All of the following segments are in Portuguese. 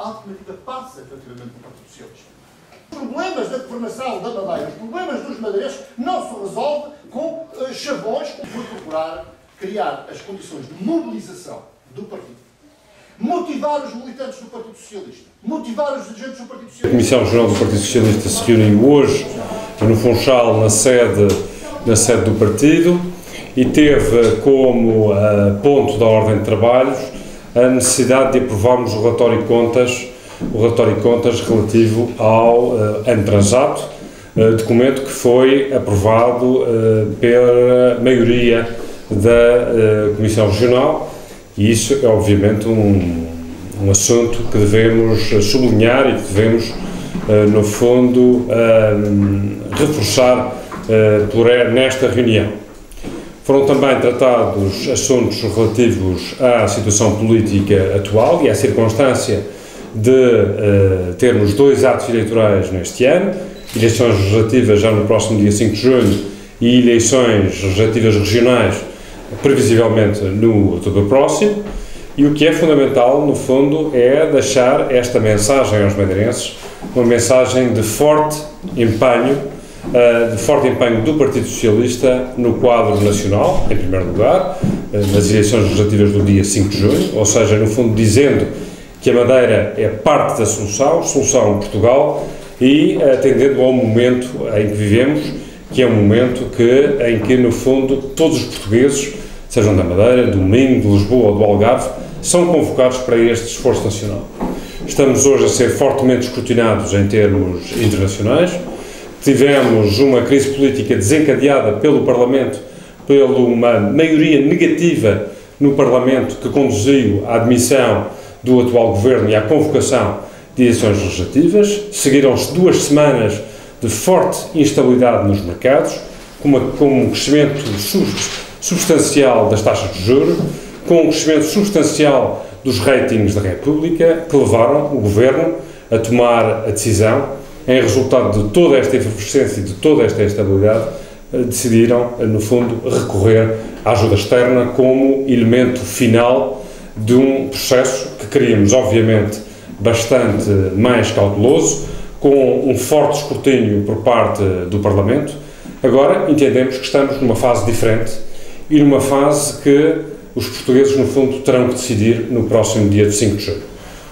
A alternativa passa, efetivamente, do Partido Socialista. Os problemas da governação da Madeira, os problemas dos madeirenses, não se resolvem com chavões, por procurar criar as condições de mobilização do partido, motivar os militantes do Partido Socialista, motivar os dirigentes do Partido Socialista. A Comissão Geral do Partido Socialista se reuniu hoje no Funchal, na sede do partido, e teve como ponto da ordem de trabalhos a necessidade de aprovarmos o relatório de contas relativo ao ano transato, documento que foi aprovado pela maioria da Comissão Regional, e isso é obviamente um assunto que devemos sublinhar e que devemos, no fundo, reforçar nesta reunião. Foram também tratados assuntos relativos à situação política atual e à circunstância de termos 2 atos eleitorais neste ano, eleições legislativas já no próximo dia 5 de junho e eleições legislativas regionais previsivelmente no outubro próximo, e o que é fundamental, no fundo, é deixar esta mensagem aos madeirenses, uma mensagem de forte empenho do Partido Socialista no quadro nacional, em primeiro lugar, nas eleições legislativas do dia 5 de junho, ou seja, no fundo dizendo que a Madeira é parte da solução Portugal, e atendendo ao momento em que vivemos, que é um momento em que, no fundo, todos os portugueses, sejam da Madeira, do Minho, de Lisboa ou do Algarve, são convocados para este esforço nacional. Estamos hoje a ser fortemente escrutinados em termos internacionais. Tivemos uma crise política desencadeada pelo Parlamento, por uma maioria negativa no Parlamento que conduziu à admissão do atual Governo e à convocação de eleições legislativas. Seguiram-se 2 semanas de forte instabilidade nos mercados, com um crescimento substancial das taxas de juros, com um crescimento substancial dos ratings da República, que levaram o Governo a tomar a decisão, em resultado de toda esta efervescência e de toda esta instabilidade, decidiram, no fundo, recorrer à ajuda externa como elemento final de um processo que queríamos, obviamente, bastante mais cauteloso, com um forte escrutínio por parte do Parlamento. Agora entendemos que estamos numa fase diferente e numa fase que os portugueses, no fundo, terão que decidir no próximo dia de 5 de junho.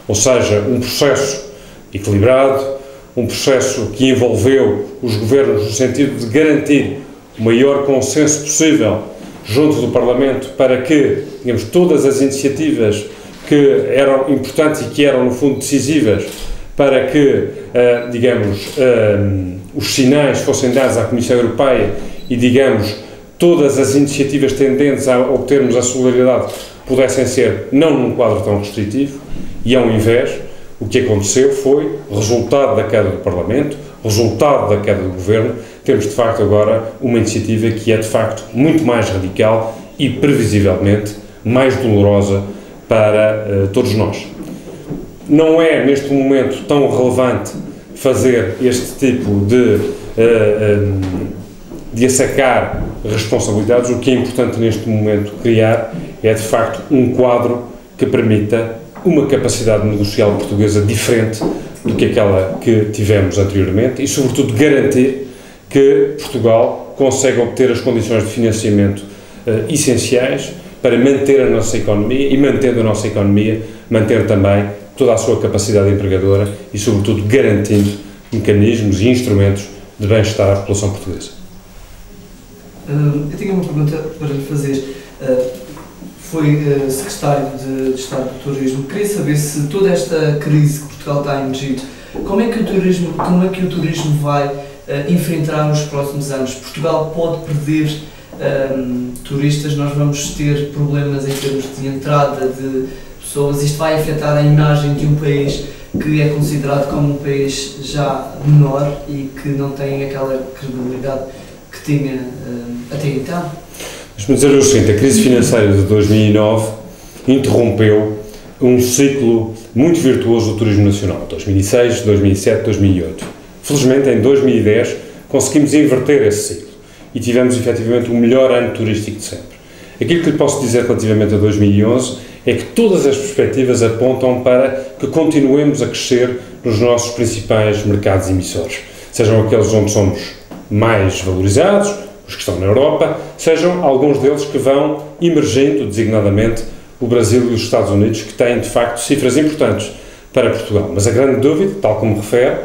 Ou seja, um processo equilibrado, um processo que envolveu os governos no sentido de garantir o maior consenso possível junto do Parlamento para que, digamos, todas as iniciativas que eram importantes e que eram, no fundo, decisivas para que, os sinais fossem dados à Comissão Europeia e, todas as iniciativas tendentes a obtermos a solidariedade pudessem ser não num quadro tão restritivo, e ao invés, o que aconteceu foi, resultado da queda do Parlamento, resultado da queda do Governo, temos de facto agora uma iniciativa que é de facto muito mais radical e previsivelmente mais dolorosa para todos nós. Não é neste momento tão relevante fazer este tipo de assacar responsabilidades. O que é importante neste momento criar é de facto um quadro que permita uma capacidade negocial portuguesa diferente do que aquela que tivemos anteriormente e, sobretudo, garantir que Portugal consegue obter as condições de financiamento essenciais para manter a nossa economia e, mantendo a nossa economia, manter também toda a sua capacidade empregadora e, sobretudo, garantindo mecanismos e instrumentos de bem-estar à população portuguesa. Eu tinha uma pergunta para lhe fazer. Foi secretário de Estado do Turismo. Queria saber se toda esta crise que Portugal está a emergir, como é que o turismo vai enfrentar nos próximos anos? Portugal pode perder turistas, nós vamos ter problemas em termos de entrada de pessoas, isto vai afetar a imagem de um país que é considerado como um país já menor e que não tem aquela credibilidade que tinha até então? Deixe-me dizer o seguinte: a crise financeira de 2009 interrompeu um ciclo muito virtuoso do turismo nacional, 2006, 2007, 2008. Felizmente, em 2010, conseguimos inverter esse ciclo e tivemos, efetivamente, o melhor ano turístico de sempre. Aquilo que lhe posso dizer relativamente a 2011 é que todas as perspectivas apontam para que continuemos a crescer nos nossos principais mercados emissores, sejam aqueles onde somos mais valorizados, os que estão na Europa, sejam alguns deles que vão emergindo, designadamente o Brasil e os Estados Unidos, que têm, de facto, cifras importantes para Portugal. Mas a grande dúvida, tal como refere,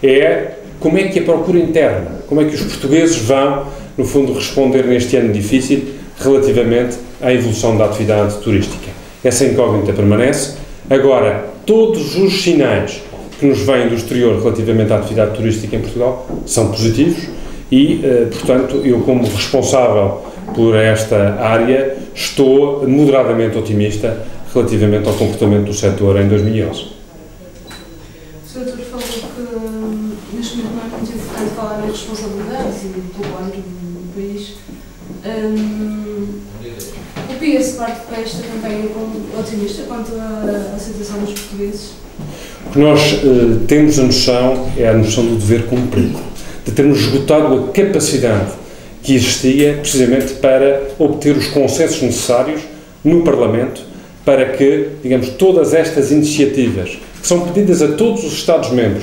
é como é que a procura interna, como é que os portugueses vão, no fundo, responder neste ano difícil relativamente à evolução da atividade turística. Essa incógnita permanece. Agora, todos os sinais que nos vêm do exterior relativamente à atividade turística em Portugal são positivos e, portanto, eu como responsável por esta área estou moderadamente otimista relativamente ao comportamento do setor em 2011. O Sr. Doutor falou que neste momento não é muito importante falar em responsabilidades e do quadro do país. O PS parte para esta campanha otimista quanto à situação dos portugueses? O que nós temos a noção é a noção do dever cumprido, de termos esgotado a capacidade que existia precisamente para obter os consensos necessários no Parlamento para que, digamos, todas estas iniciativas que são pedidas a todos os Estados-membros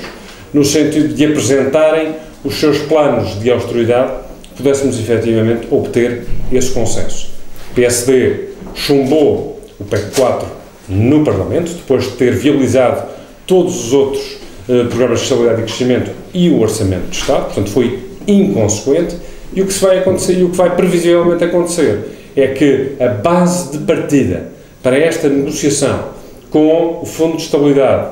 no sentido de apresentarem os seus planos de austeridade, pudéssemos efetivamente obter esse consenso. O PSD chumbou o PEC 4 no Parlamento, depois de ter viabilizado todos os outros programas de estabilidade e crescimento e o Orçamento de Estado, portanto foi inconsequente, e o que vai acontecer, e o que vai previsivelmente acontecer, é que a base de partida para esta negociação com o Fundo de Estabilidade,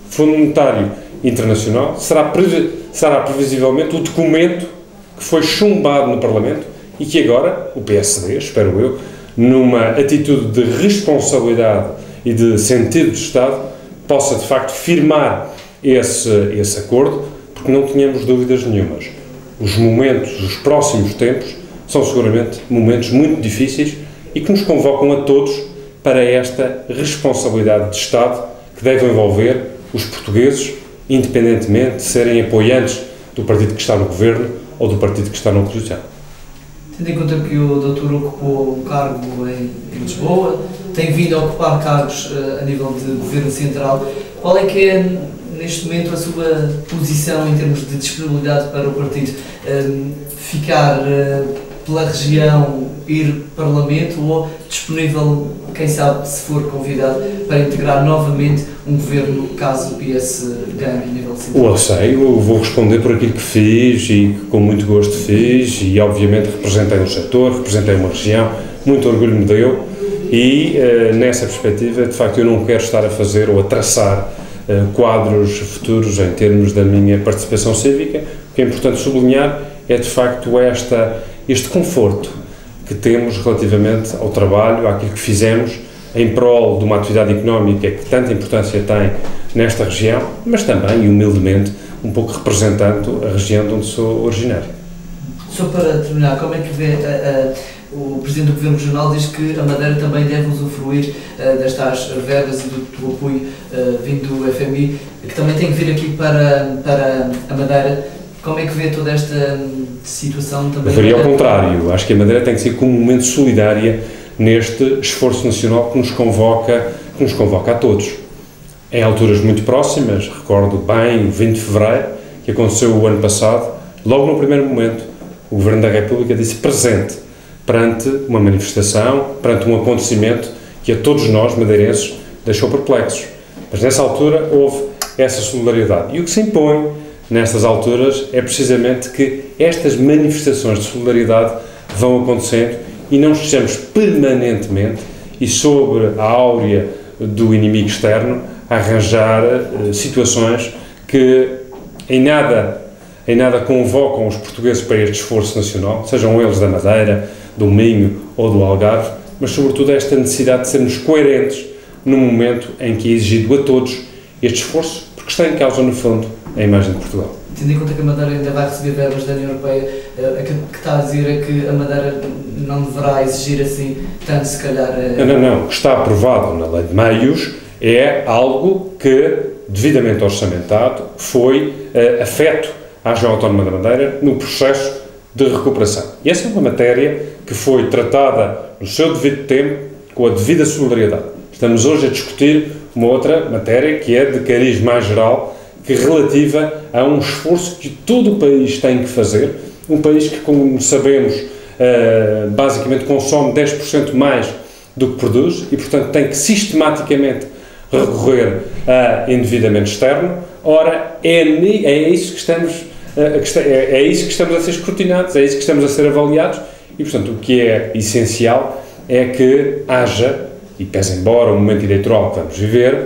Fundo Monetário Internacional, será previsivelmente o documento que foi chumbado no Parlamento e que agora o PSD, espero eu, numa atitude de responsabilidade e de sentido de Estado, possa de facto firmar esse acordo, porque não tínhamos dúvidas nenhumas. Os próximos tempos, são seguramente momentos muito difíceis e que nos convocam a todos para esta responsabilidade de Estado que deve envolver os portugueses, independentemente de serem apoiantes do partido que está no governo ou do partido que está na oposição. Tendo em conta que o doutor ocupou um cargo em Lisboa, tem vindo a ocupar cargos a nível de governo central, qual é que é, neste momento, a sua posição em termos de disponibilidade para o partido? Ficar pela região, ir Parlamento ou disponível, quem sabe, se for convidado, para integrar novamente um governo caso o PS ganhe a nível central? Eu vou responder por aquilo que fiz e que com muito gosto fiz e obviamente representei um setor, representei uma região, muito orgulho me deu e nessa perspectiva de facto eu não quero estar a fazer ou a traçar quadros futuros em termos da minha participação cívica. O que é importante sublinhar é de facto este conforto que temos relativamente ao trabalho, àquilo que fizemos em prol de uma atividade económica que tanta importância tem nesta região, mas também, e humildemente, um pouco representando a região de onde sou originário. Só para terminar, como é que vê o Presidente do Governo Regional diz que a Madeira também deve usufruir destas verbas e do apoio vindo do FMI, que também tem que vir aqui para a Madeira. Como é que vê toda esta situação também? Faria ao contrário. Acho que a Madeira tem que ser comumente solidária neste esforço nacional que nos convoca a todos. Em alturas muito próximas, recordo bem, o 20 de fevereiro, que aconteceu o ano passado, logo no primeiro momento, o Governo da República disse presente perante uma manifestação, perante um acontecimento que a todos nós, madeirenses, deixou perplexos. Mas nessa altura houve essa solidariedade. E o que se impõe nestas alturas é precisamente que estas manifestações de solidariedade vão acontecendo e não estejamos permanentemente e sobre a áurea do inimigo externo a arranjar situações que em nada convocam os portugueses para este esforço nacional, sejam eles da Madeira, do Minho ou do Algarve, mas sobretudo esta necessidade de sermos coerentes no momento em que é exigido a todos este esforço, porque está em causa, no fundo, a imagem de Portugal. Tendo em conta que a Madeira ainda vai receber verbas da União Europeia, aquilo que está a dizer é que a Madeira não deverá exigir assim tanto, se calhar... Não. O que está aprovado na Lei de Meios é algo que, devidamente orçamentado, foi afeto à região autónoma da Madeira no processo de recuperação. E essa é uma matéria que foi tratada no seu devido tempo, com a devida solidariedade. Estamos hoje a discutir uma outra matéria que é de cariz mais geral, que é relativa a um esforço que todo o país tem que fazer, um país que, como sabemos, basicamente consome 10% mais do que produz e, portanto, tem que sistematicamente recorrer a endividamento externo. Ora, é isso que estamos a ser escrutinados, é isso que estamos a ser avaliados e, portanto, o que é essencial é que haja, e pese embora o momento eleitoral que vamos viver,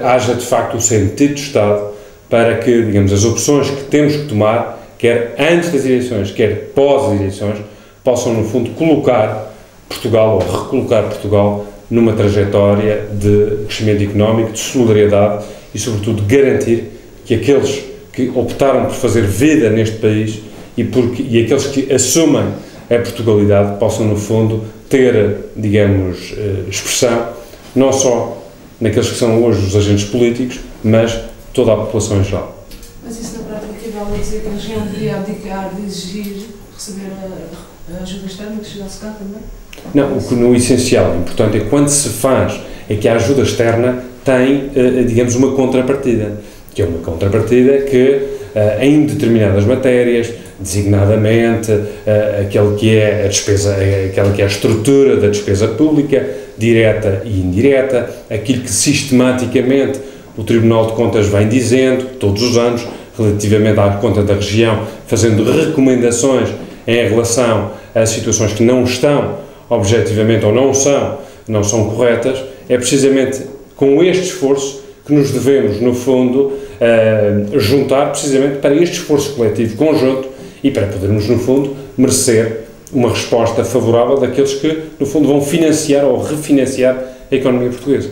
haja de facto o sentido do Estado para que, digamos, as opções que temos que tomar, quer antes das eleições, quer pós as eleições, possam, no fundo, colocar Portugal ou recolocar Portugal numa trajetória de crescimento económico, de solidariedade e, sobretudo, garantir que aqueles que optaram por fazer vida neste país e aqueles que assumem a Portugalidade possam, no fundo, ter, digamos, expressão, não só naqueles que são hoje os agentes políticos, mas toda a população em geral. Mas isso na prática equivale a dizer que a região deveria abdicar de exigir receber a ajuda externa que chegasse cá também? Não, o que no essencial, importante é que quando se faz é que a ajuda externa tem, digamos, uma contrapartida, que é uma contrapartida que em determinadas matérias, designadamente aquele que é a despesa, aquela que é a estrutura da despesa pública, direta e indireta, aquilo que sistematicamente o Tribunal de Contas vem dizendo todos os anos relativamente à conta da região, fazendo recomendações em relação a situações que não estão objetivamente ou não são corretas, é precisamente com este esforço que nos devemos, no fundo, juntar precisamente para este esforço coletivo conjunto e para podermos, no fundo, merecer uma resposta favorável daqueles que, no fundo, vão financiar ou refinanciar a economia portuguesa.